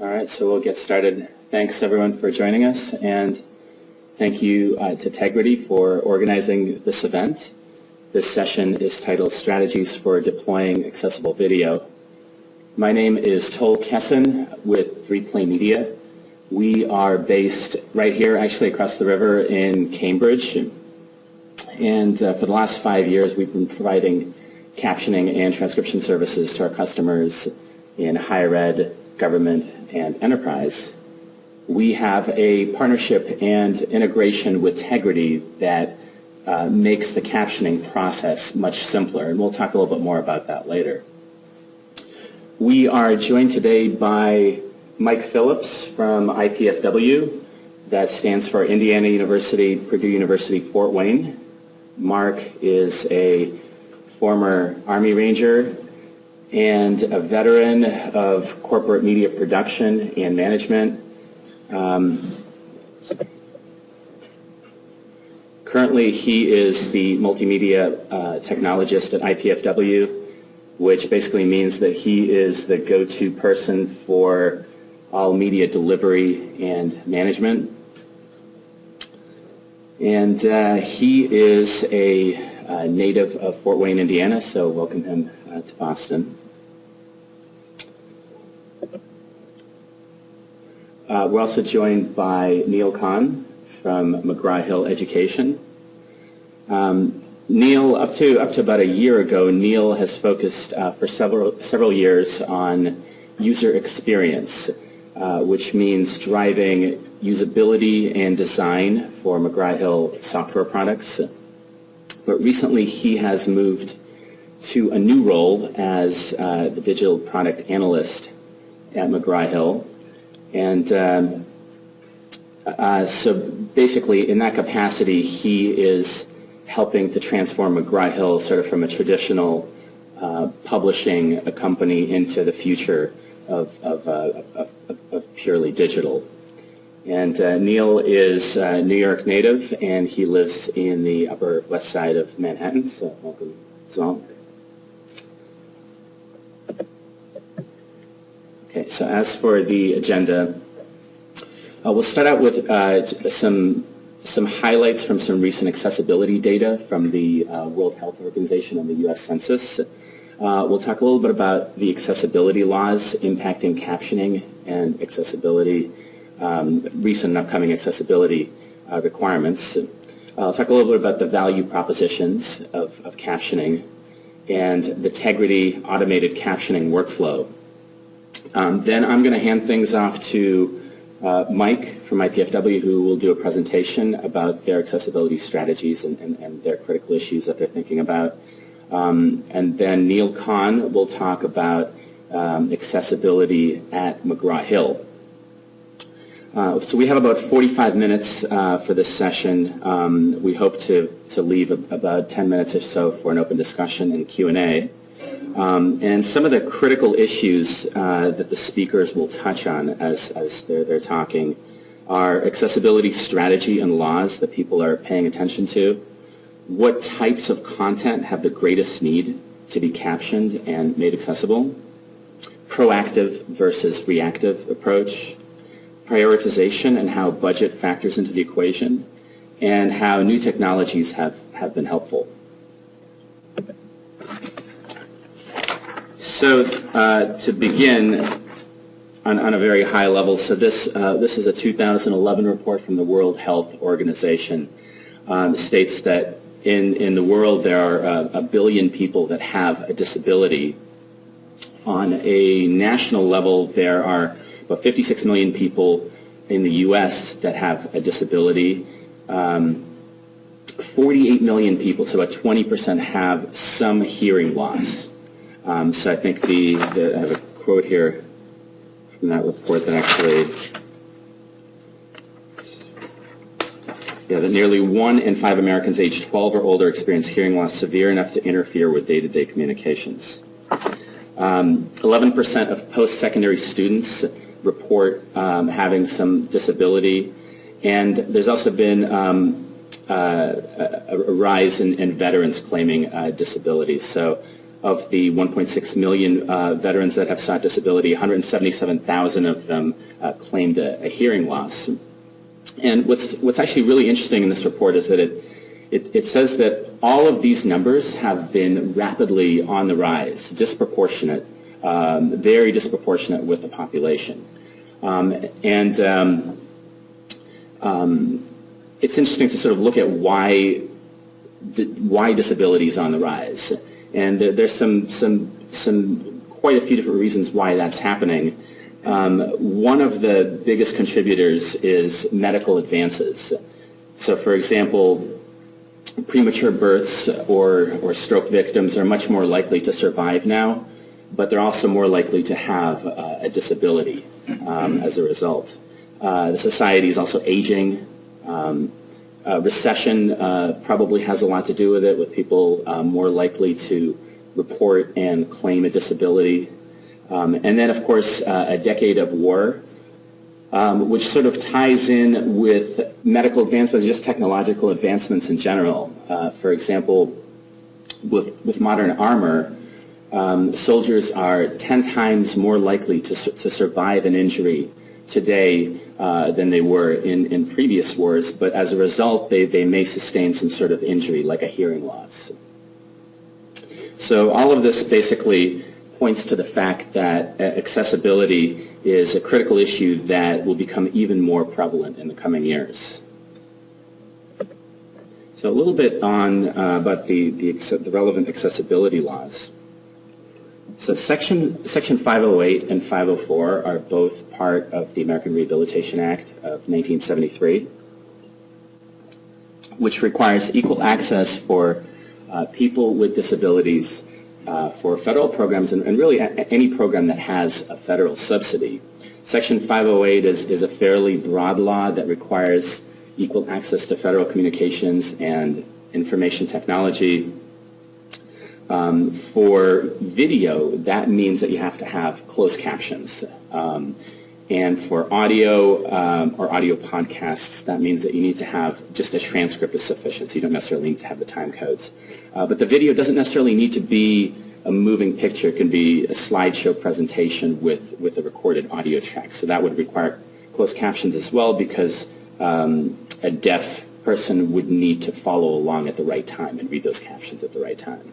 All right, so we'll get started. Thanks everyone for joining us, and thank you to Tegrity for organizing this event. This session is titled Strategies for Deploying Accessible Video. My name is Tol Kesson with 3Play Media. We are based right here, actually across the river in Cambridge. And for the last 5 years, we've been providing captioning and transcription services to our customers in higher ed, government, and enterprise. We have a partnership and integration with Tegrity that makes the captioning process much simpler, and we'll talk a little bit more about that later. We are joined today by Mike Phillips from IPFW. That stands for Indiana University, Purdue University, Fort Wayne. Mark is a former Army Ranger and a veteran of corporate media production and management. Currently, he is the multimedia technologist at IPFW, which basically means that he is the go-to person for all media delivery and management. And he is a native of Fort Wayne, Indiana, so welcome him to Boston. We're also joined by Neil Kahn from McGraw-Hill Education. Neil, up to about a year ago, Neil has focused for several years on user experience, which means driving usability and design for McGraw-Hill software products. But recently he has moved to a new role as the digital product analyst at McGraw-Hill. And so basically in that capacity he is helping to transform McGraw-Hill sort of from a traditional publishing a company into the future of purely digital. And Neil is a New York native, and he lives in the Upper West Side of Manhattan, so welcome as well. Okay, so as for the agenda, we'll start out with some highlights from some recent accessibility data from the World Health Organization and the U.S. Census. We'll talk a little bit about the accessibility laws impacting captioning and accessibility, recent and upcoming accessibility requirements. I'll talk a little bit about the value propositions of captioning and the Tegrity automated captioning workflow. Then I'm going to hand things off to Mike from IPFW, who will do a presentation about their accessibility strategies and their critical issues that they're thinking about. And then Neil Kahn will talk about accessibility at McGraw-Hill. So we have about 45 minutes for this session. We hope to leave about 10 minutes or so for an open discussion and Q&A. And some of the critical issues that the speakers will touch on as they're talking are accessibility strategy and laws that people are paying attention to, what types of content have the greatest need to be captioned and made accessible, proactive versus reactive approach, prioritization and how budget factors into the equation, and how new technologies have been helpful. So to begin on a very high level, so this is a 2011 report from the World Health Organization. It states that in the world there are 1 billion people that have a disability. On a national level, there are about 56 million people in the U.S. that have a disability. 48 million people, so about 20%, have some hearing loss. So I think I have a quote here from that report that actually, that nearly 1 in 5 Americans aged 12 or older experience hearing loss severe enough to interfere with day-to-day communications. 11% of post-secondary students report having some disability, and there's also been a rise in veterans claiming disabilities. So of the 1.6 million veterans that have sought disability, 177,000 of them claimed a hearing loss. And what's actually really interesting in this report is that it says that all of these numbers have been rapidly on the rise, disproportionate, very disproportionate with the population. It's interesting to sort of look at why disability is on the rise. And there's some quite a few different reasons why that's happening. One of the biggest contributors is medical advances. So, for example, premature births or stroke victims are much more likely to survive now, but they're also more likely to have a disability as a result. The society is also aging. Recession probably has a lot to do with it, with people more likely to report and claim a disability. And then, of course, a decade of war, which sort of ties in with medical advancements, just technological advancements in general. For example, with modern armor, soldiers are 10 times more likely to survive an injury today than they were in previous wars, but as a result, they may sustain some sort of injury, like a hearing loss. So all of this basically points to the fact that accessibility is a critical issue that will become even more prevalent in the coming years. So a little bit on about the relevant accessibility laws. So Section 508 and 504 are both part of the American Rehabilitation Act of 1973, which requires equal access for people with disabilities for federal programs and really any program that has a federal subsidy. Section 508 is a fairly broad law that requires equal access to federal communications and information technology. For video, that means that you have to have closed captions. And for audio or audio podcasts, that means that you need to have just a transcript is sufficient, so you don't necessarily need to have the time codes. But the video doesn't necessarily need to be a moving picture. It can be a slideshow presentation with a recorded audio track. So that would require closed captions as well, because a deaf person would need to follow along at the right time and read those captions at the right time.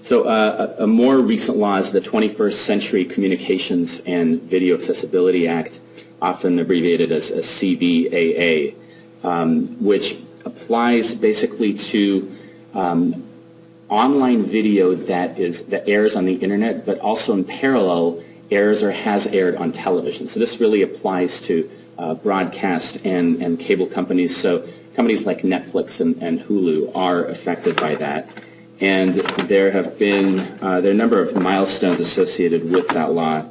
So a more recent law is the 21st Century Communications and Video Accessibility Act, often abbreviated as CVAA, which applies basically to online video that airs on the internet, but also in parallel airs or has aired on television. So this really applies to broadcast and cable companies. So companies like Netflix and Hulu are affected by that. And there have been there are a number of milestones associated with that law,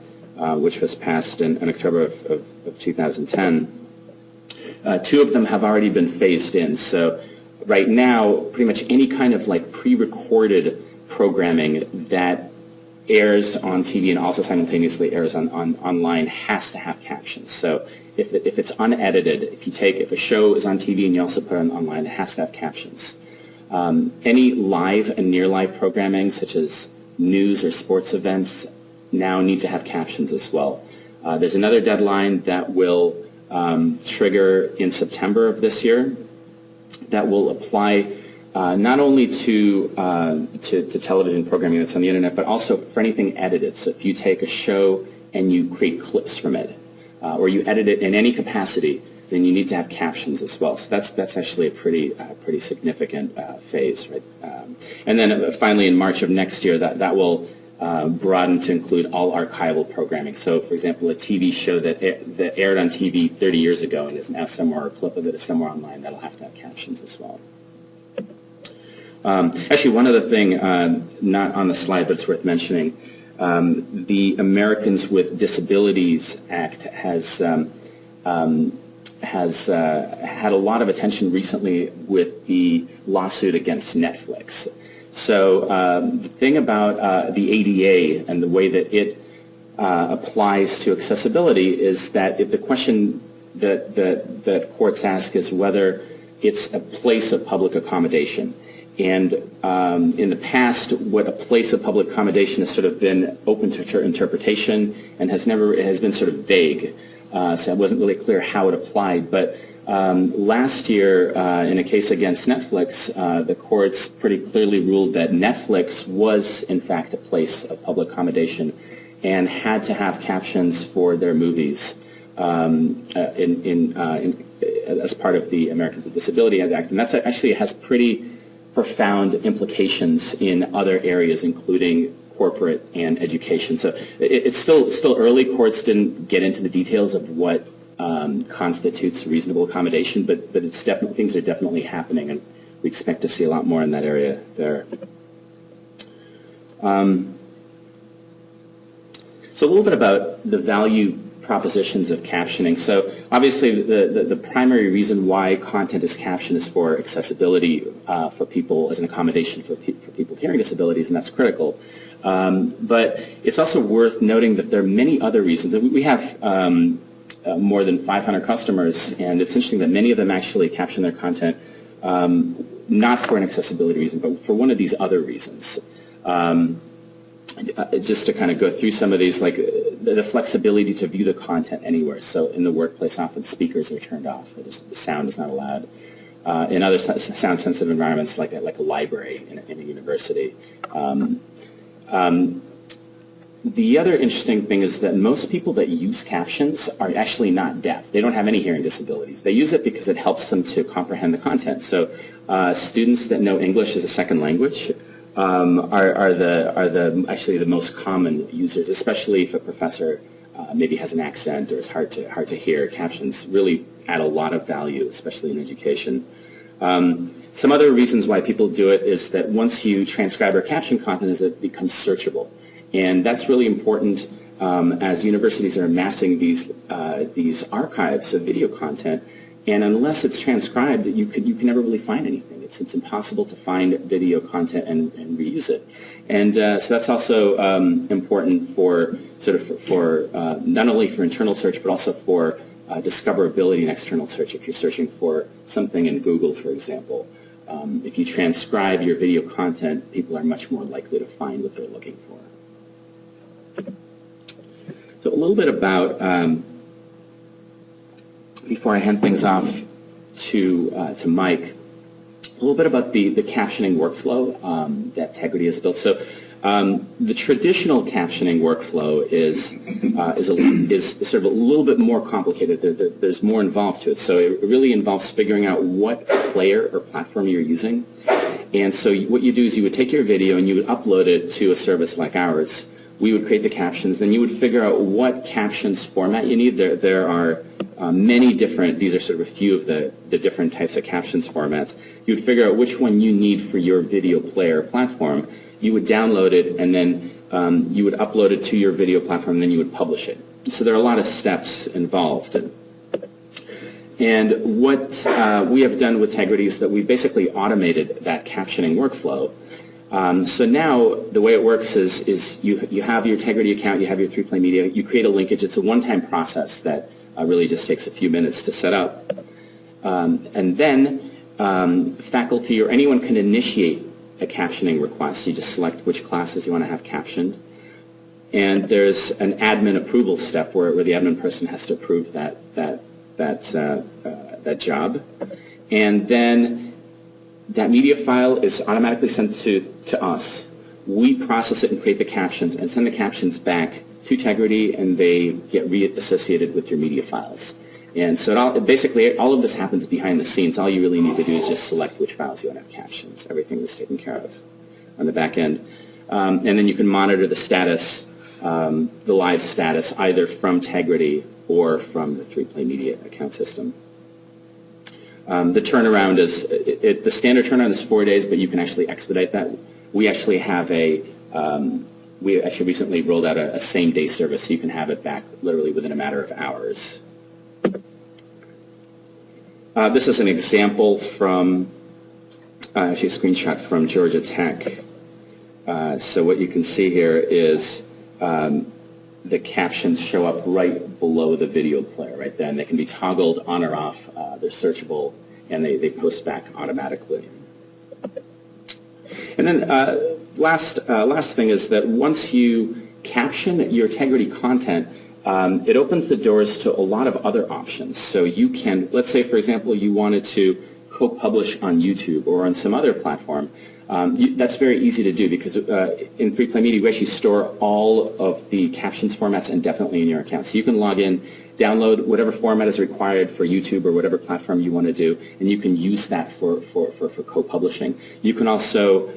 which was passed in October of 2010. Two of them have already been phased in. So right now, pretty much any kind of like pre-recorded programming that airs on TV and also simultaneously airs online has to have captions. So if it's unedited, if a show is on TV and you also put it online, it has to have captions. Any live and near live programming, such as news or sports events, now need to have captions as well. There's another deadline that will trigger in September of this year that will apply not only to television programming that's on the internet, but also for anything edited. So if you take a show and you create clips from it, or you edit it in any capacity, then you need to have captions as well. So that's actually a pretty significant phase, right? And then finally, in March of next year, that will broaden to include all archival programming. So, for example, a TV show that aired on TV 30 years ago and is now somewhere, or a clip of it is somewhere online, that'll have to have captions as well. Actually, one other thing, not on the slide, but it's worth mentioning. The Americans with Disabilities Act has had a lot of attention recently with the lawsuit against Netflix. So the thing about the ADA and the way that it applies to accessibility is that if the question that courts ask is whether it's a place of public accommodation. And in the past, what a place of public accommodation has sort of been open to interpretation and has been sort of vague. So it wasn't really clear how it applied. But last year, in a case against Netflix, the courts pretty clearly ruled that Netflix was, in fact, a place of public accommodation and had to have captions for their movies as part of the Americans with Disabilities Act. And that actually has pretty profound implications in other areas, including corporate and education. So it's still early. Courts didn't get into the details of what constitutes reasonable accommodation, but it's definitely, things are definitely happening, and we expect to see a lot more in that area there. So a little bit about the value propositions of captioning. So obviously the primary reason why content is captioned is for accessibility for people, as an accommodation for people with hearing disabilities, and that's critical. But it's also worth noting that there are many other reasons. We have more than 500 customers, and it's interesting that many of them actually caption their content not for an accessibility reason, but for one of these other reasons. Just to kind of go through some of these, like the flexibility to view the content anywhere. So in the workplace, often speakers are turned off. The sound is not allowed. In other sound-sensitive environments, like a library in a university. The other interesting thing is that most people that use captions are actually not deaf. They don't have any hearing disabilities. They use it because it helps them to comprehend the content. So students that know English as a second language are actually the most common users, especially if a professor maybe has an accent or is hard to hear. Captions really add a lot of value, especially in education. Some other reasons why people do it is that once you transcribe or caption content, is it becomes searchable. And that's really important as universities are amassing these archives of video content. And unless it's transcribed, you can never really find anything. It's impossible to find video content and reuse it. And so that's also important for not only for internal search, but also for discoverability in external search. If you're searching for something in Google, for example, if you transcribe your video content, people are much more likely to find what they're looking for. So a little bit about, before I hand things off to Mike, a little bit about the captioning workflow that Tegrity has built. So the traditional captioning workflow is sort of a little bit more complicated. There's more involved to it. So it really involves figuring out what player or platform you're using. And so what you do is you would take your video and you would upload it to a service like ours. We would create the captions. Then you would figure out what captions format you need. There are many different, these are sort of a few of the different types of captions formats. You would figure out which one you need for your video player platform. You would download it, and then you would upload it to your video platform, and then you would publish it. So there are a lot of steps involved. And what we have done with Tegrity is that we basically automated that captioning workflow. So now the way it works is you have your Tegrity account, you have your 3Play Media, you create a linkage. It's a one-time process that really just takes a few minutes to set up. And then faculty or anyone can initiate a captioning request. You just select which classes you want to have captioned. And there's an admin approval step where the admin person has to approve that job. And then that media file is automatically sent to us. We process it and create the captions and send the captions back to Tegrity, and they get reassociated with your media files. And so basically all of this happens behind the scenes. All you really need to do is just select which files you want to have captions. Everything is taken care of on the back end. And then you can monitor the status, the live status, either from Tegrity or from the 3Play Media account system. The turnaround is, the standard turnaround is 4 days, but you can actually expedite that. We actually have we actually recently rolled out a same-day service, so you can have it back literally within a matter of hours. This is an example from, actually a screenshot from Georgia Tech. So what you can see here is the captions show up right below the video player right there, and they can be toggled on or off. They're searchable, and they post back automatically. And then last thing is that once you caption your Tegrity content, it opens the doors to a lot of other options. So you can, let's say, for example, you wanted to co-publish on YouTube or on some other platform. That's very easy to do because in Free Play Media, we actually store all of the captions formats indefinitely in your account. So you can log in, download whatever format is required for YouTube or whatever platform you want to do, and you can use that for co-publishing. You can also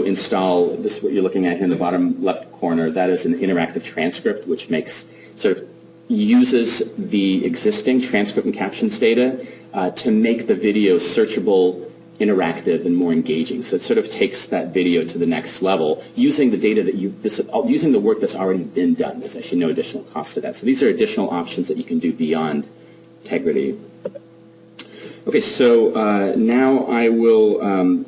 install this, what you're looking at here in the bottom left corner. That is an interactive transcript, which makes uses the existing transcript and captions data to make the video searchable, interactive, and more engaging. So it sort of takes that video to the next level using the data that using the work that's already been done. There's actually no additional cost to that. So these are additional options that you can do beyond Tegrity. Okay, so now I will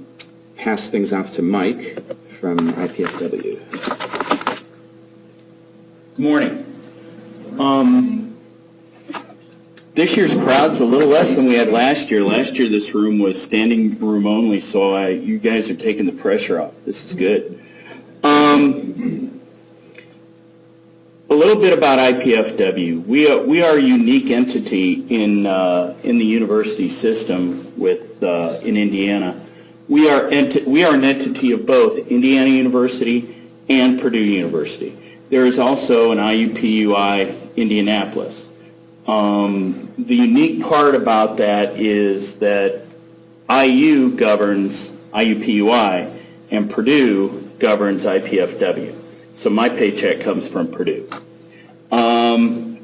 pass things off to Mike from IPFW. Good morning. This year's crowd's a little less than we had last year. Last year this room was standing room only, so you guys are taking the pressure off. This is good. A little bit about IPFW. We are a unique entity in the university system in Indiana. We are an entity of both Indiana University and Purdue University. There is also an IUPUI Indianapolis. The unique part about that is that IU governs IUPUI and Purdue governs IPFW. So my paycheck comes from Purdue.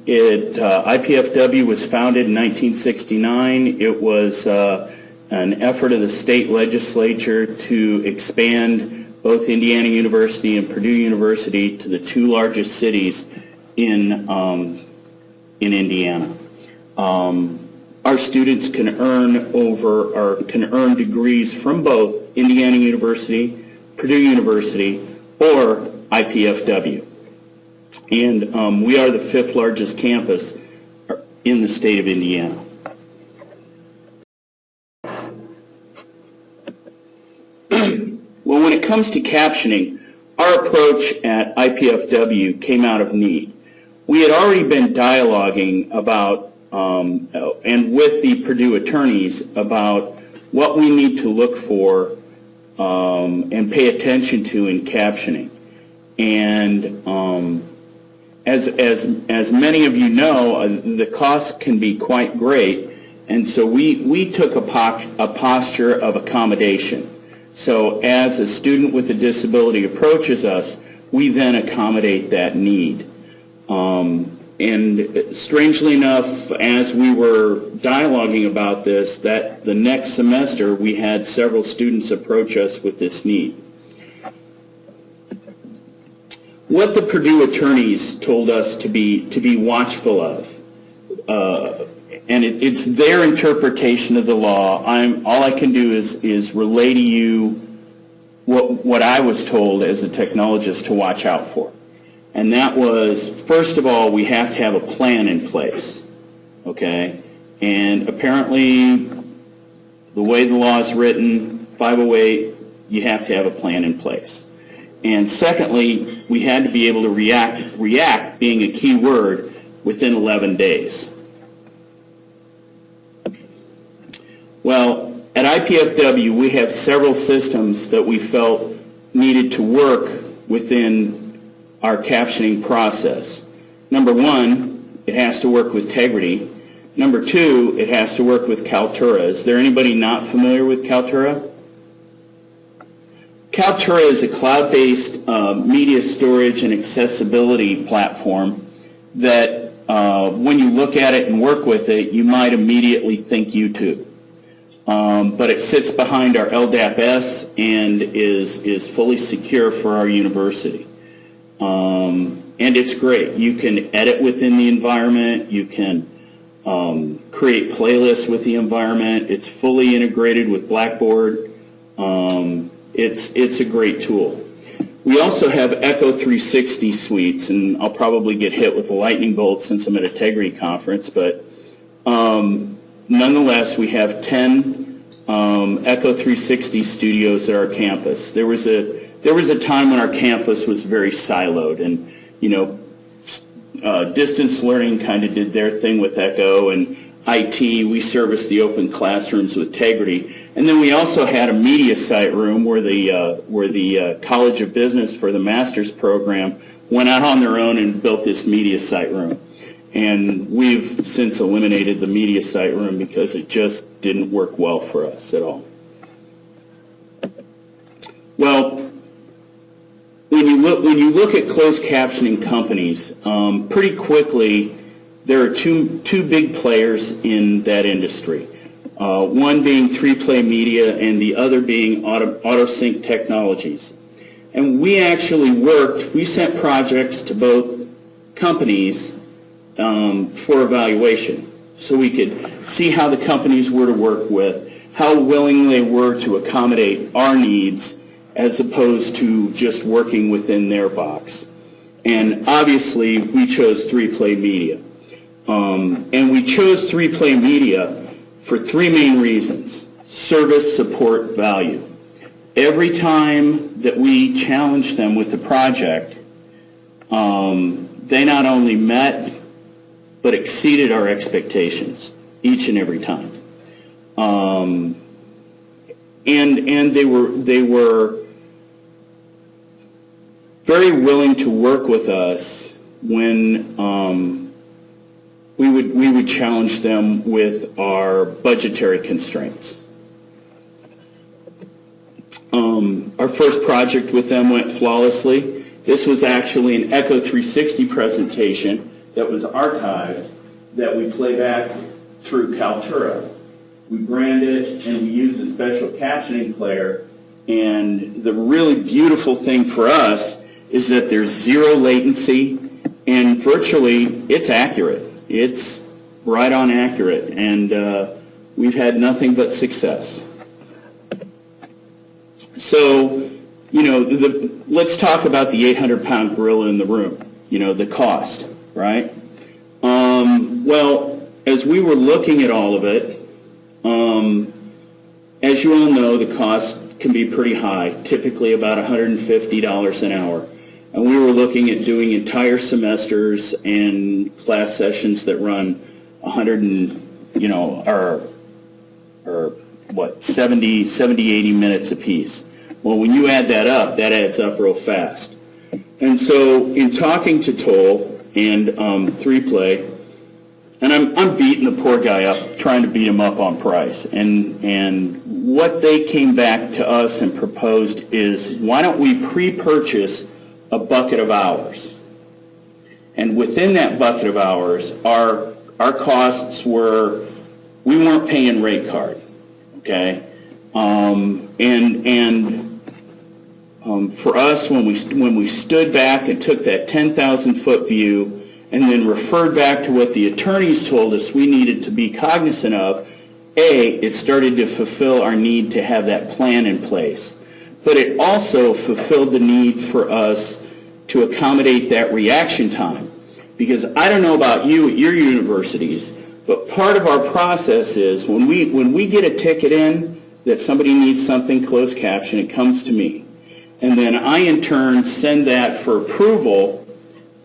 IPFW was founded in 1969. It was an effort of the state legislature to expand both Indiana University and Purdue University to the two largest cities in Indiana. Our students can earn degrees from both Indiana University, Purdue University, or IPFW. And we are the 5th largest campus in the state of Indiana. Well, when it comes to captioning, our approach at IPFW came out of need. We had already been dialoguing about, and with the Purdue attorneys, about what we need to look for and pay attention to in captioning. And as many of you know, the costs can be quite great, and so we took a posture of accommodation. So as a student with a disability approaches us, we then accommodate that need. And strangely enough, as we were dialoguing about this, that the next semester we had several students approach us with this need. What the Purdue attorneys told us to be watchful of, and it's their interpretation of the law. All I can do is relay to you what I was told as a technologist to watch out for. And that was, first of all, we have to have a plan in place, okay? And apparently, the way the law is written, 508, you have to have a plan in place. And secondly, we had to be able to react being a key word, within 11 days. Well, at IPFW, we have several systems that we felt needed to work within our captioning process. Number one, it has to work with Tegrity. Number two, it has to work with Kaltura. Is there anybody not familiar with Kaltura? Kaltura is a cloud-based media storage and accessibility platform that when you look at it and work with it, you might immediately think YouTube. But it sits behind our LDAP-S and is fully secure for our university. And it's great. You can edit within the environment. You can create playlists with the environment. It's fully integrated with Blackboard. It's a great tool. We also have Echo 360 suites, and I'll probably get hit with a lightning bolt since I'm at a Tegrity conference, but nonetheless, we have 10 Echo 360 studios at our campus. There was a time when our campus was very siloed, and distance learning kind of did their thing with Echo, and IT, we serviced the open classrooms with Tegrity. And then we also had a media site room where the College of Business for the master's program went out on their own and built this media site room. And we've since eliminated the media site room because it just didn't work well for us at all. Well, when you look at closed captioning companies, pretty quickly there are two big players in that industry. One being 3Play Media and the other being AutoSync Technologies. And we sent projects to both companies for evaluation, so we could see how the companies were to work with, how willing they were to accommodate our needs as opposed to just working within their box. And obviously we chose 3Play Media. And we chose 3Play Media for three main reasons: service, support, value. Every time that we challenged them with the project, they not only met but exceeded our expectations each and every time. And they were very willing to work with us when we would challenge them with our budgetary constraints. Our first project with them went flawlessly. This was actually an Echo 360 presentation that was archived that we play back through Kaltura. We brand it and we use a special captioning player, and the really beautiful thing for us is that there's zero latency and virtually it's accurate. It's right on accurate, and we've had nothing but success. So, let's talk about the 800-pound gorilla in the room, the cost, right? Well, as we were looking at all of it, as you all know, the cost can be pretty high, typically about $150 an hour. And we were looking at doing entire semesters and class sessions that run 70, 80 minutes apiece. Well, when you add that up, that adds up real fast. And so in talking to Toll and 3Play, and I'm beating the poor guy up, trying to beat him up on price. And what they came back to us and proposed is, why don't we pre-purchase a bucket of hours? And within that bucket of hours, our costs were, we weren't paying rate card, okay? For us, when we stood back and took that 10,000-foot view and then referred back to what the attorneys told us we needed to be cognizant of, it started to fulfill our need to have that plan in place. But it also fulfilled the need for us to accommodate that reaction time. Because I don't know about you at your universities, but part of our process is when we get a ticket in that somebody needs something closed caption, it comes to me. And then I, in turn, send that for approval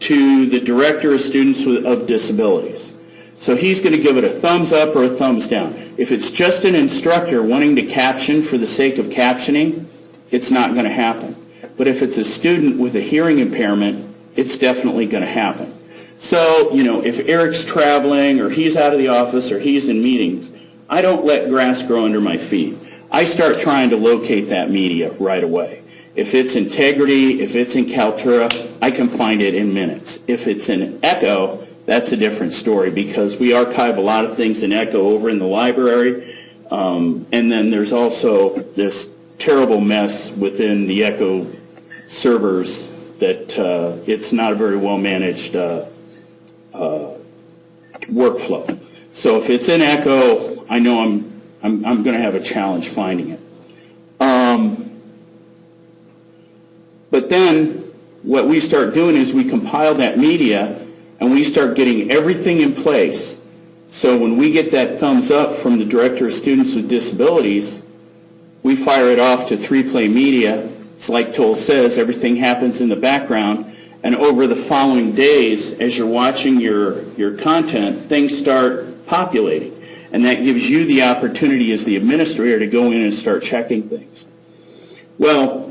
to the Director of Students of Disabilities. So he's going to give it a thumbs up or a thumbs down. If it's just an instructor wanting to caption for the sake of captioning, it's not going to happen. But if it's a student with a hearing impairment, it's definitely going to happen. So, if Eric's traveling or he's out of the office or he's in meetings, I don't let grass grow under my feet. I start trying to locate that media right away. If it's in Tegrity, if it's in Kaltura, I can find it in minutes. If it's in Echo, that's a different story because we archive a lot of things in Echo over in the library. And then there's also this terrible mess within the Echo servers that it's not a very well managed workflow. So if it's in Echo, I know I'm going to have a challenge finding it. But then what we start doing is we compile that media and we start getting everything in place So when we get that thumbs up from the Director of Students with Disabilities, we fire it off to 3Play Media. It's like Toll says, everything happens in the background, and over the following days, as you're watching your content, things start populating. And that gives you the opportunity as the administrator to go in and start checking things. Well,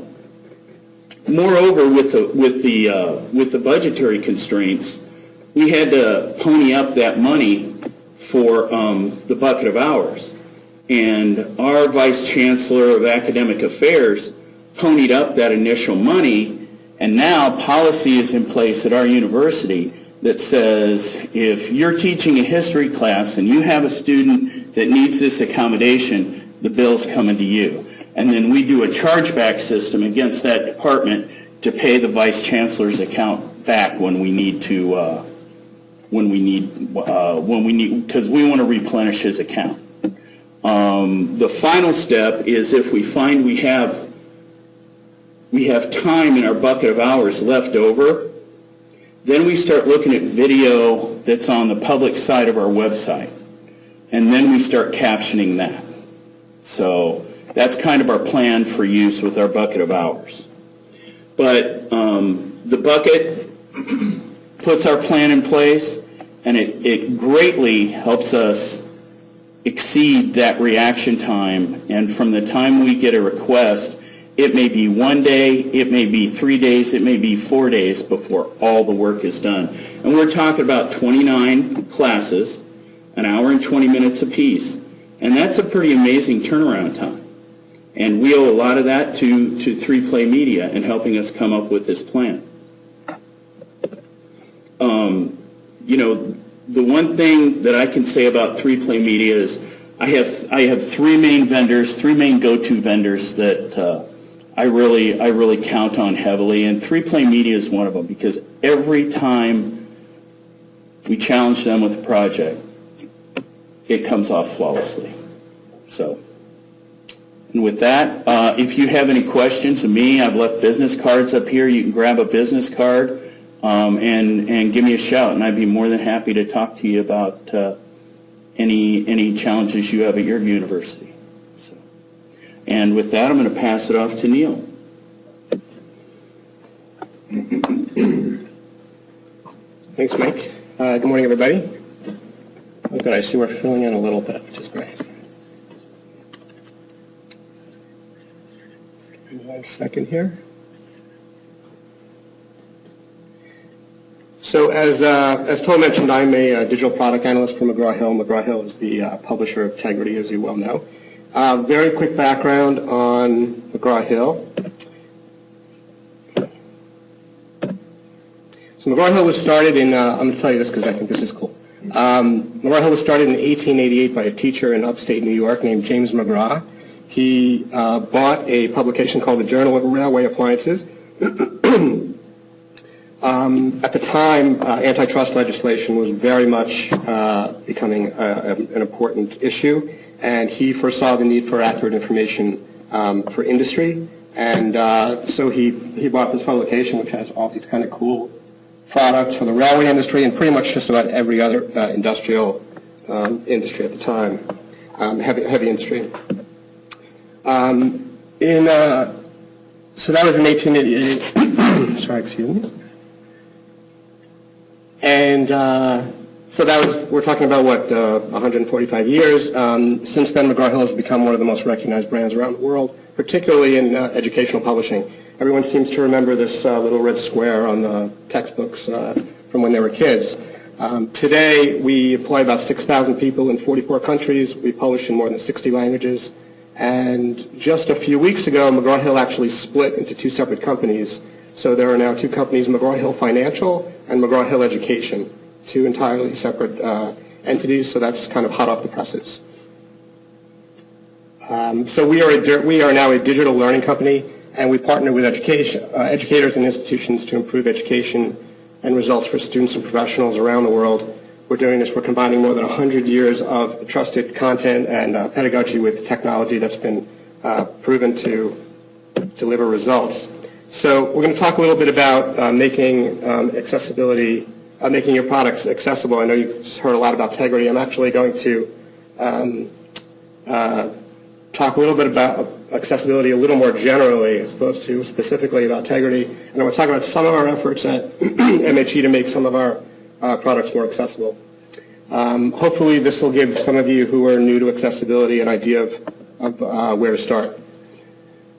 moreover, with the budgetary constraints, we had to pony up that money for the bucket of hours. And our Vice Chancellor of Academic Affairs ponied up that initial money, and now policy is in place at our university that says if you're teaching a history class and you have a student that needs this accommodation, the bill's coming to you. And then we do a chargeback system against that department to pay the Vice Chancellor's account back when we need to, because we want to replenish his account. The final step is if we find we have time in our bucket of hours left over, then we start looking at video that's on the public side of our website, and then we start captioning that. So that's kind of our plan for use with our bucket of hours. But the bucket puts our plan in place, and it greatly helps us exceed that reaction time. And from the time we get a request, it may be 1 day, it may be 3 days, it may be 4 days before all the work is done. And we're talking about 29 classes, an hour and 20 minutes apiece. And that's a pretty amazing turnaround time. And we owe a lot of that to 3Play Media in helping us come up with this plan. You know, the one thing that I can say about 3Play Media is I have three main vendors, three main go-to vendors that I really count on heavily, and 3Play Media is one of them, because every time we challenge them with a project, it comes off flawlessly. So, and with that, if you have any questions of me, I've left business cards up here. You can grab a business card and give me a shout, and I'd be more than happy to talk to you about any challenges you have at your university. So, and with that, I'm going to pass it off to Neil. Thanks, Mike. Good morning, everybody. Oh, good. I see we're filling in a little bit, which is great. Give me 1 second here. So as Toll mentioned, I'm a digital product analyst for McGraw-Hill. McGraw-Hill is the publisher of Tegrity, as you well know. Very quick background on McGraw-Hill. So McGraw-Hill was started in, I'm going to tell you this because I think this is cool. McGraw-Hill was started in 1888 by a teacher in upstate New York named James McGraw. He bought a publication called the Journal of Railway Appliances. At the time, antitrust legislation was very much becoming an important issue, and he foresaw the need for accurate information for industry, and so he bought this publication, which has all these kind of cool products for the railway industry and pretty much just about every other industrial industry at the time, heavy industry. So that was in 1888. Sorry, excuse me. And so that was, we're talking about, what, 145 years. Since then, McGraw-Hill has become one of the most recognized brands around the world, particularly in educational publishing. Everyone seems to remember this little red square on the textbooks from when they were kids. Today, we employ about 6,000 people in 44 countries. We publish in more than 60 languages. And just a few weeks ago, McGraw-Hill actually split into two separate companies. So there are now two companies, McGraw-Hill Financial and McGraw-Hill Education, two entirely separate entities, so that's kind of hot off the presses. So we are now a digital learning company, and we partner with educators and institutions to improve education and results for students and professionals around the world. We're doing this, we're combining more than 100 years of trusted content and pedagogy with technology that's been proven to deliver results. So we're going to talk a little bit about making accessibility making your products accessible. I know you've heard a lot about Tegrity. I'm actually going to talk a little bit about accessibility a little more generally as opposed to specifically about Tegrity. And I want to talk about some of our efforts at MHE to make some of our products more accessible. Hopefully this will give some of you who are new to accessibility an idea of where to start.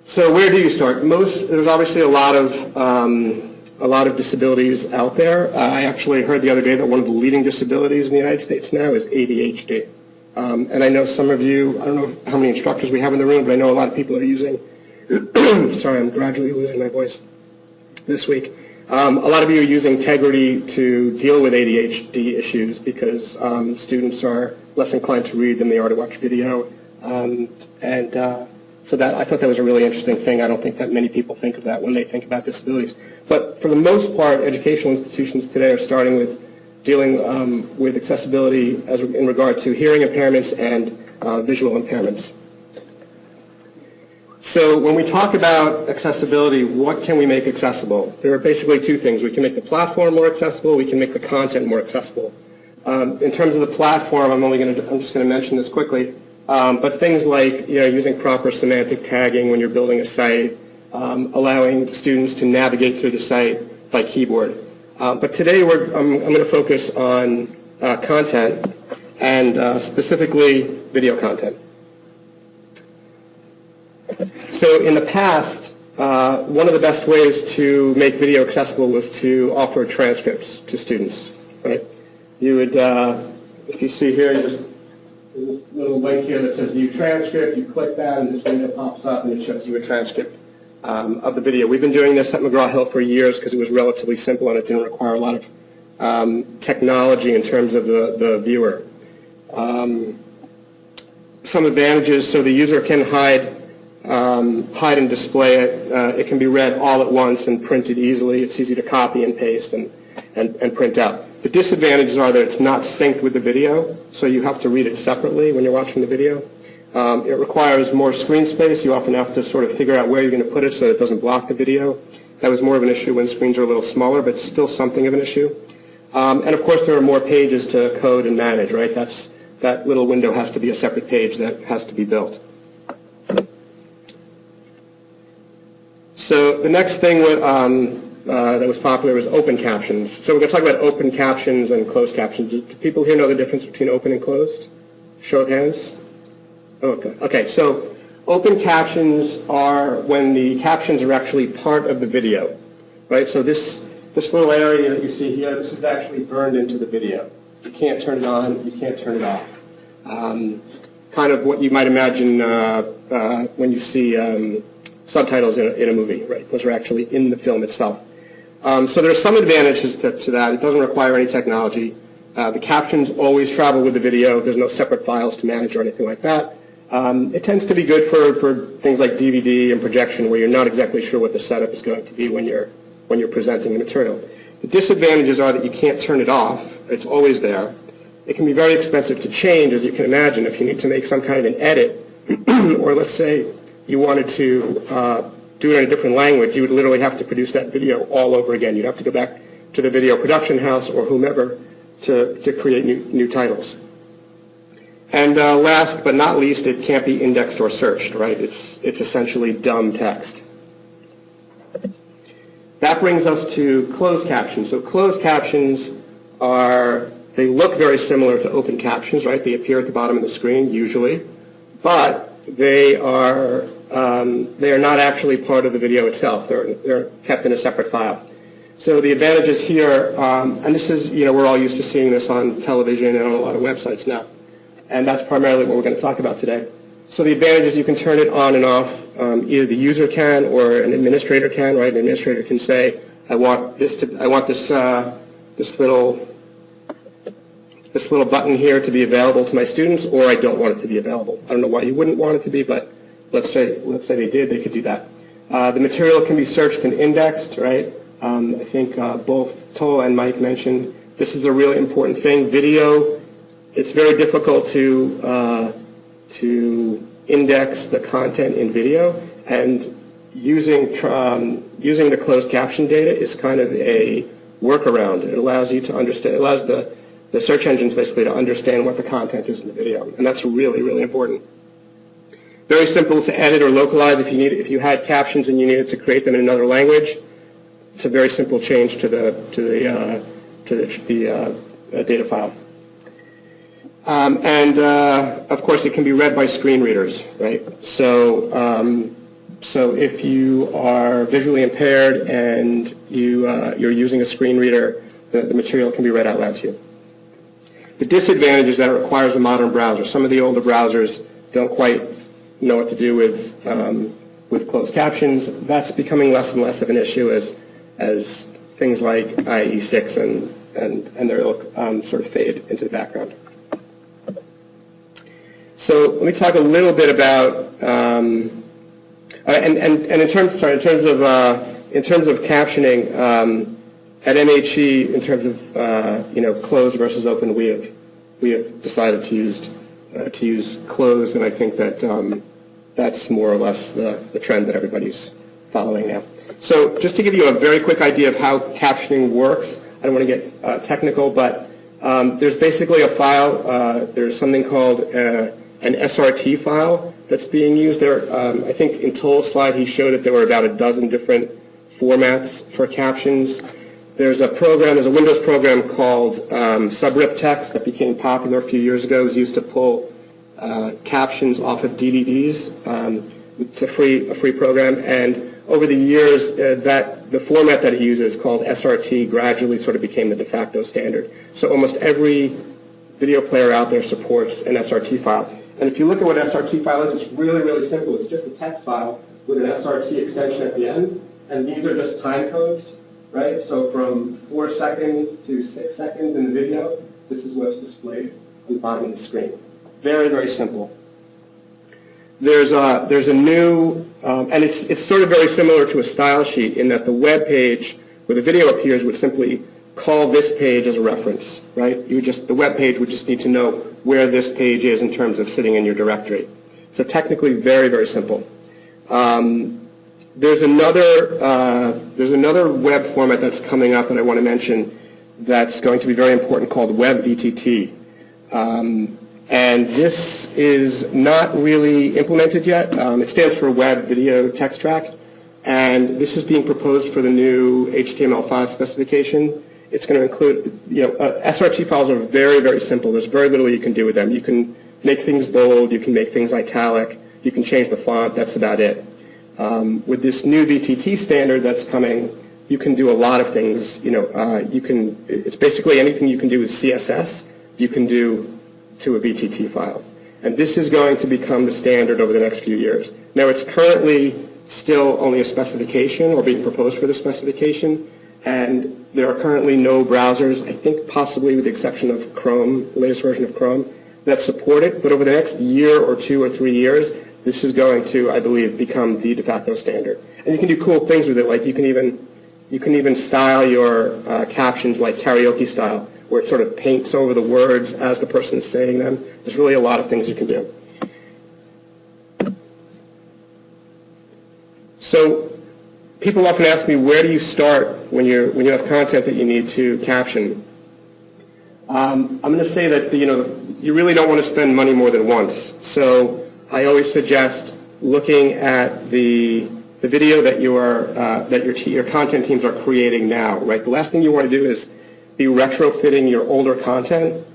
So where do you start? There's obviously a lot of disabilities out there. I actually heard the other day that one of the leading disabilities in the United States now is ADHD. And I know some of you, I don't know how many instructors we have in the room, but I know a lot of people are using, sorry, I'm gradually losing my voice this week. A lot of you are using Tegrity to deal with ADHD issues because students are less inclined to read than they are to watch video. So that I thought that was a really interesting thing. I don't think that many people think of that when they think about disabilities. But for the most part, educational institutions today are starting with dealing with accessibility in regard to hearing impairments and visual impairments. So when we talk about accessibility, what can we make accessible? There are basically two things. We can make the platform more accessible. We can make the content more accessible. In terms of the platform, I'm just going to mention this quickly. But things like using proper semantic tagging when you're building a site, allowing students to navigate through the site by keyboard. But today I'm going to focus on content and specifically video content. So in the past, one of the best ways to make video accessible was to offer transcripts to students. Right? You would, if you see here, there's this little link here that says View Transcript. You click that, and this window pops up, and it shows you a transcript of the video. We've been doing this at McGraw-Hill for years because it was relatively simple and it didn't require a lot of technology in terms of the viewer. Some advantages: so the user can hide and display it. It can be read all at once and printed easily. It's easy to copy and paste and print out. The disadvantages are that it's not synced with the video, so you have to read it separately when you're watching the video. It requires more screen space. You often have to sort of figure out where you're going to put it so that it doesn't block the video. That was more of an issue when screens are a little smaller, but still something of an issue. And of course, there are more pages to code and manage, right? That little window has to be a separate page that has to be built. So the next thing that was popular was open captions. So we're going to talk about open captions and closed captions. Do people here know the difference between open and closed? Show of hands. Okay. So open captions are when the captions are actually part of the video, right? So this little area that you see here, this is actually burned into the video. You can't turn it on. You can't turn it off. Kind of what you might imagine when you see subtitles in a movie, right? Those are actually in the film itself. So there are some advantages to that. It doesn't require any technology. The captions always travel with the video. There's no separate files to manage or anything like that. It tends to be good for things like DVD and projection where you're not exactly sure what the setup is going to be when you're presenting the material. The disadvantages are that you can't turn it off. It's always there. It can be very expensive to change, as you can imagine, if you need to make some kind of an edit, or let's say you wanted to do it in a different language, you would literally have to produce that video all over again. You'd have to go back to the video production house or whomever to create new titles. And last but not least, it can't be indexed or searched, right? It's essentially dumb text. That brings us to closed captions. So closed captions they look very similar to open captions, right? They appear at the bottom of the screen usually, but they are not actually part of the video itself. They're kept in a separate file. So the advantages here, and this is, we're all used to seeing this on television and on a lot of websites now, and that's primarily what we're going to talk about today. So the advantages, you can turn it on and off. Either the user can or an administrator can, right? An administrator can say, I want this little button here to be available to my students, or I don't want it to be available. I don't know why you wouldn't want it to be, but let's say they did, they could do that. The material can be searched and indexed, right? I think both Tola and Mike mentioned this is a really important thing. Video, it's very difficult to index the content in video, and using the closed caption data is kind of a workaround. It allows you to understand, it allows the search engines basically to understand what the content is in the video, and that's really, really important. Very simple to edit or localize if you had captions and you needed to create them in another language. It's a very simple change to the data file. Of course, it can be read by screen readers, right? So if you are visually impaired and you're using a screen reader, the material can be read out loud to you. The disadvantage is that it requires a modern browser. Some of the older browsers don't quite know what to do with closed captions. That's becoming less and less of an issue as things like IE6 and their ilk sort of fade into the background. So let me talk a little bit about in terms of captioning at MHE, in terms of closed versus open, we have decided to use closed, and I think that that's more or less the trend that everybody's following now. So just to give you a very quick idea of how captioning works, I don't want to get technical, but there's basically a file. There's something called an SRT file that's being used there. I think in Toll's slide he showed that there were about a dozen different formats for captions. There's a Windows program called SubRipText that became popular a few years ago. It was used to pull captions off of DVDs. It's a free program, and over the years, the format that it uses, called SRT, gradually sort of became the de facto standard. So almost every video player out there supports an SRT file. And if you look at what SRT file is, it's really, really simple. It's just a text file with an SRT extension at the end, and these are just time codes, right? So from 4 seconds to 6 seconds in the video, this is what's displayed on the bottom of the screen. Very, very simple. There's a new, and it's sort of very similar to a style sheet in that the web page where the video appears would simply call this page as a reference, right? The web page would just need to know where this page is in terms of sitting in your directory. So technically very, very simple. There's another web format that's coming up that I want to mention that's going to be very important called WebVTT. And this is not really implemented yet. It stands for Web Video Text Track, and this is being proposed for the new HTML5 specification. It's going to include, SRT files are very, very simple. There's very little you can do with them. You can make things bold, you can make things italic, you can change the font, that's about it. With this new VTT standard that's coming, you can do a lot of things. It's basically anything you can do with CSS, you can do to a VTT file. And this is going to become the standard over the next few years. Now, it's currently still only a specification or being proposed for the specification, and there are currently no browsers, I think possibly with the exception of Chrome, the latest version of Chrome, that support it. But over the next year or 2 or 3 years, this is going to, I believe, become the de facto standard. And you can do cool things with it, like you can even style your captions like karaoke style, where it sort of paints over the words as the person is saying them. There's really a lot of things you can do. So people often ask me, where do you start when you have content that you need to caption? I'm going to say that you really don't want to spend money more than once. So I always suggest looking at the video that your content teams are creating now. Right, the last thing you want to do is be retrofitting your older content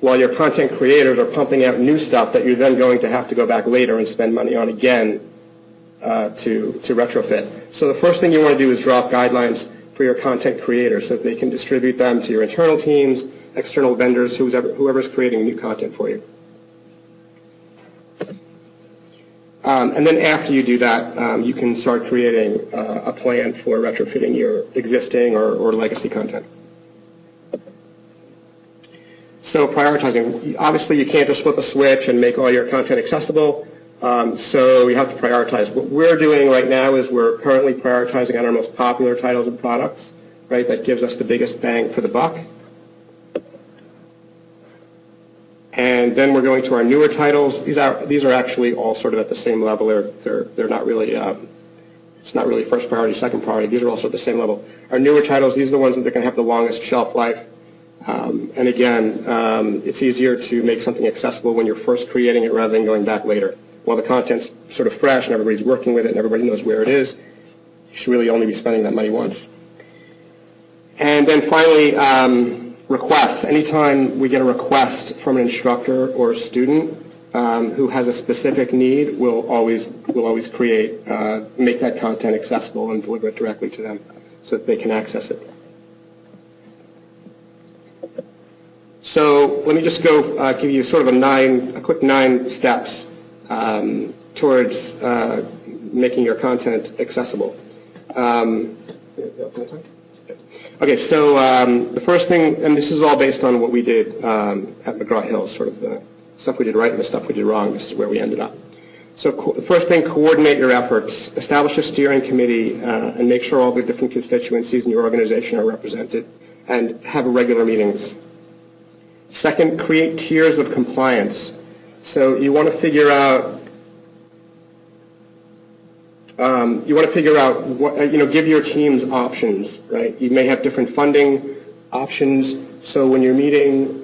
while your content creators are pumping out new stuff that you're then going to have to go back later and spend money on again to retrofit. So the first thing you want to do is draw up guidelines for your content creators so that they can distribute them to your internal teams, external vendors, whoever's creating new content for you. And then after you do that, you can start creating a plan for retrofitting your existing or legacy content. So prioritizing. Obviously, you can't just flip a switch and make all your content accessible. So you have to prioritize. What we're doing right now is we're currently prioritizing on our most popular titles and products, right? That gives us the biggest bang for the buck. And then we're going to our newer titles. These are actually all sort of at the same level. They're not really It's not really first priority, second priority. These are also at the same level. Our newer titles, these are the ones that are going to have the longest shelf life. And again, it's easier to make something accessible when you're first creating it rather than going back later. While the content's sort of fresh and everybody's working with it and everybody knows where it is, you should really only be spending that money once. And then finally, requests. Anytime we get a request from an instructor or a student who has a specific need, we'll always make that content accessible and deliver it directly to them so that they can access it. So let me just go give you sort of a quick 9 steps towards making your content accessible. Okay, so the first thing, and this is all based on what we did at McGraw-Hill, sort of the stuff we did right and the stuff we did wrong. This is where we ended up. So the first thing, coordinate your efforts. Establish a steering committee and make sure all the different constituencies in your organization are represented, and have regular meetings. Second, create tiers of compliance. So you want to figure out what, give your teams options, right? You may have different funding options. So when you're meeting,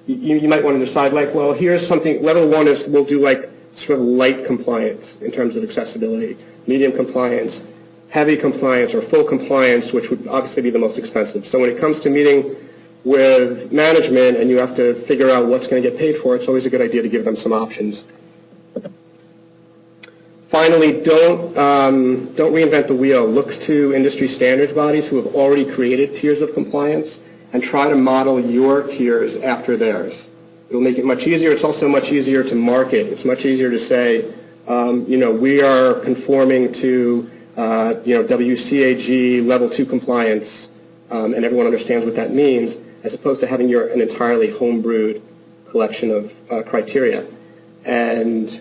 you might want to decide, like, well, here's something. Level 1 is we'll do like sort of light compliance in terms of accessibility, medium compliance, heavy compliance, or full compliance, which would obviously be the most expensive. So when it comes to meeting with management and you have to figure out what's going to get paid for, it's always a good idea to give them some options. Finally, don't reinvent the wheel. Look to industry standards bodies who have already created tiers of compliance and try to model your tiers after theirs. It'll make it much easier. It's also much easier to market. It's much easier to say, we are conforming to, WCAG level 2 compliance, and everyone understands what that means, as opposed to having an entirely homebrewed collection of criteria. And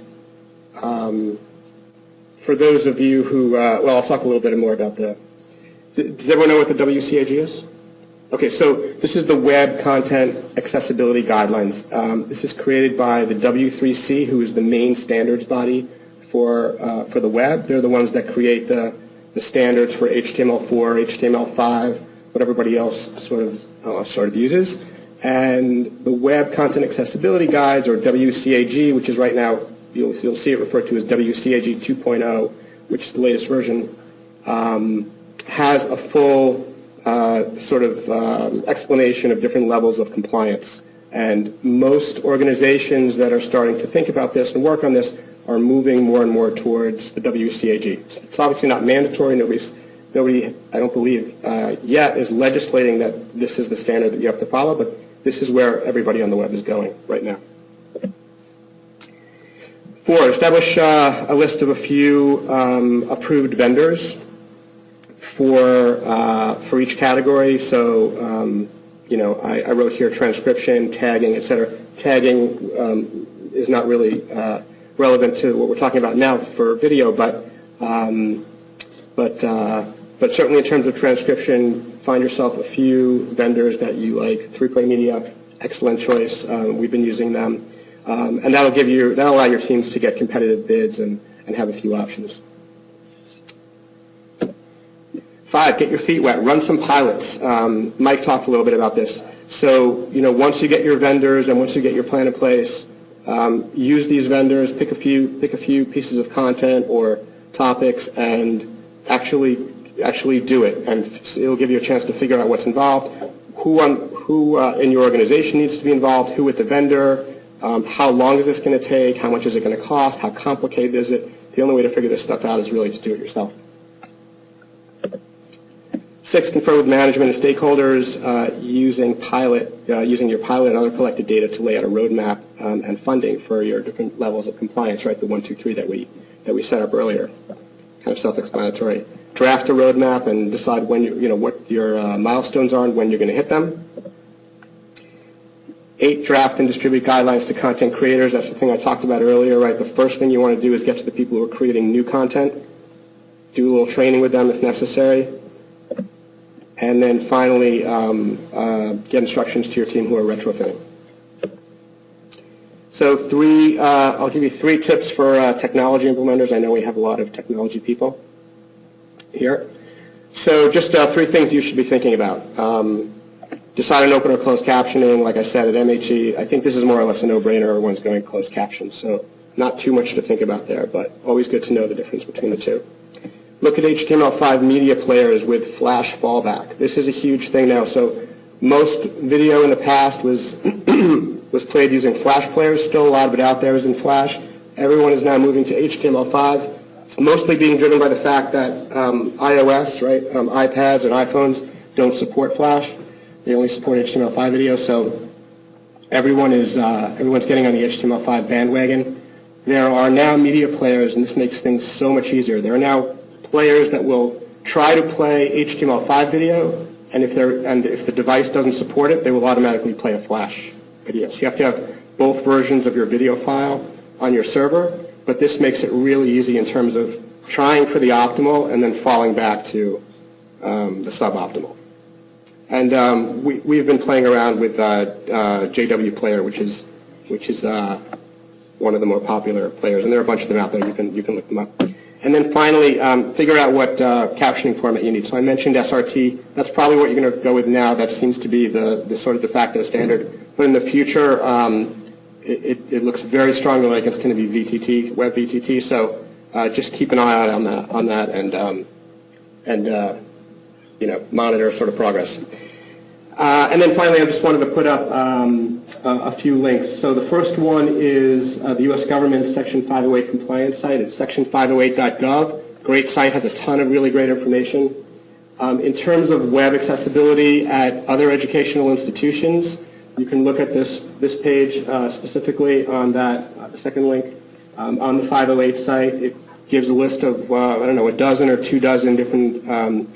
for those of you who, I'll talk a little bit more about does everyone know what the WCAG is? Okay, so this is the Web Content Accessibility Guidelines. This is created by the W3C, who is the main standards body for the web. They're the ones that create the standards for HTML4, HTML5, what everybody else sort of uses. And the Web Content Accessibility Guides, or WCAG, which is right now, you'll see it referred to as WCAG 2.0, which is the latest version, has a full explanation of different levels of compliance. And most organizations that are starting to think about this and work on this are moving more and more towards the WCAG. It's obviously not mandatory. Nobody, I don't believe, yet is legislating that this is the standard that you have to follow, but this is where everybody on the web is going right now. 4, establish a list of a few approved vendors for each category. So, I wrote here transcription, tagging, etc. Tagging is not really relevant to what we're talking about now for video, but certainly in terms of transcription, find yourself a few vendors that you like. 3Play Media, excellent choice. We've been using them. And that'll allow your teams to get competitive bids and have a few options. 5, get your feet wet. Run some pilots. Mike talked a little bit about this. So, once you get your vendors and once you get your plan in place, use these vendors, pick a few pieces of content or topics, and actually do it. And it'll give you a chance to figure out what's involved, who in your organization needs to be involved, who with the vendor. How long is this going to take? How much is it going to cost? How complicated is it? The only way to figure this stuff out is really to do it yourself. 6, confer with management and stakeholders using your pilot and other collected data to lay out a roadmap and funding for your different levels of compliance, right? The 1, 2, 3 that we set up earlier. Kind of self-explanatory. Draft a roadmap and decide when what your milestones are and when you're going to hit them. 8, draft and distribute guidelines to content creators. That's the thing I talked about earlier, right? The first thing you want to do is get to the people who are creating new content. Do a little training with them if necessary. And then finally, get instructions to your team who are retrofitting. So I'll give you 3 tips for technology implementers. I know we have a lot of technology people. here. So just 3 things you should be thinking about. Decide on open or closed captioning. Like I said, at MHE, I think this is more or less a no-brainer. Everyone's going closed caption, so not too much to think about there, but always good to know the difference between the two. Look at HTML5 media players with Flash fallback. This is a huge thing now. So most video in the past was was played using Flash players. Still a lot of it out there is in Flash. Everyone is now moving to HTML5. It's mostly being driven by the fact that iOS, right, iPads and iPhones don't support Flash. They only support HTML5 video. So everyone's getting on the HTML5 bandwagon. There are now media players, and this makes things so much easier. There are now players that will try to play HTML5 video, and if the device doesn't support it, they will automatically play a Flash video. So you have to have both versions of your video file on your server, but this makes it really easy in terms of trying for the optimal and then falling back to the suboptimal. And we've been playing around with JW Player, which is one of the more popular players, and there are a bunch of them out there. You can look them up. And then finally, figure out what captioning format you need. So I mentioned SRT. That's probably what you're going to go with now. That seems to be the sort of de facto standard. But in the future, it looks very strongly like it's going to be VTT, Web VTT. So just keep an eye out on that, and monitor sort of progress. And then finally, I just wanted to put up a few links. So the first one is the U.S. government's Section 508 compliance site. It's section508.gov. Great site, has a ton of really great information. In terms of web accessibility at other educational institutions, you can look at this page specifically on that, the second link. On the 508 site, it gives a list of, a dozen or 24 different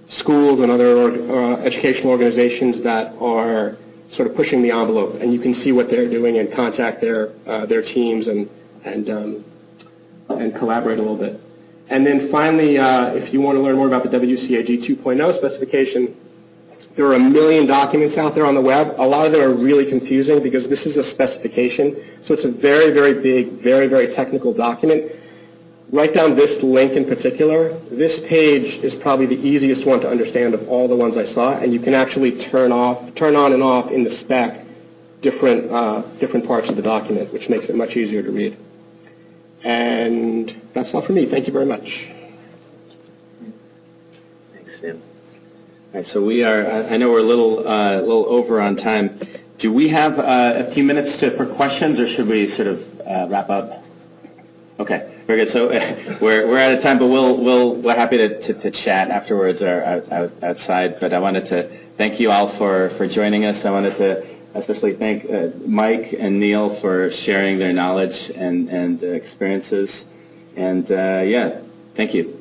schools and other educational organizations that are sort of pushing the envelope, and you can see what they're doing and contact their teams and collaborate a little bit. And then finally, if you want to learn more about the WCAG 2.0 specification, there are 1 million documents out there on the web. A lot of them are really confusing because this is a specification, so it's a very, very big, very, very technical document. Write down this link in particular. This page is probably the easiest one to understand of all the ones I saw, and you can actually turn on and off in the spec different parts of the document, which makes it much easier to read. And that's all for me. Thank you very much. Thanks, Sam. All right, so we are. I know we're a little over on time. Do we have a few minutes for questions, or should we sort of wrap up? Okay, very good. So we're out of time, but we're happy to chat afterwards or outside. But I wanted to thank you all for joining us. I wanted to especially thank Mike and Neil for sharing their knowledge and experiences. And yeah, thank you.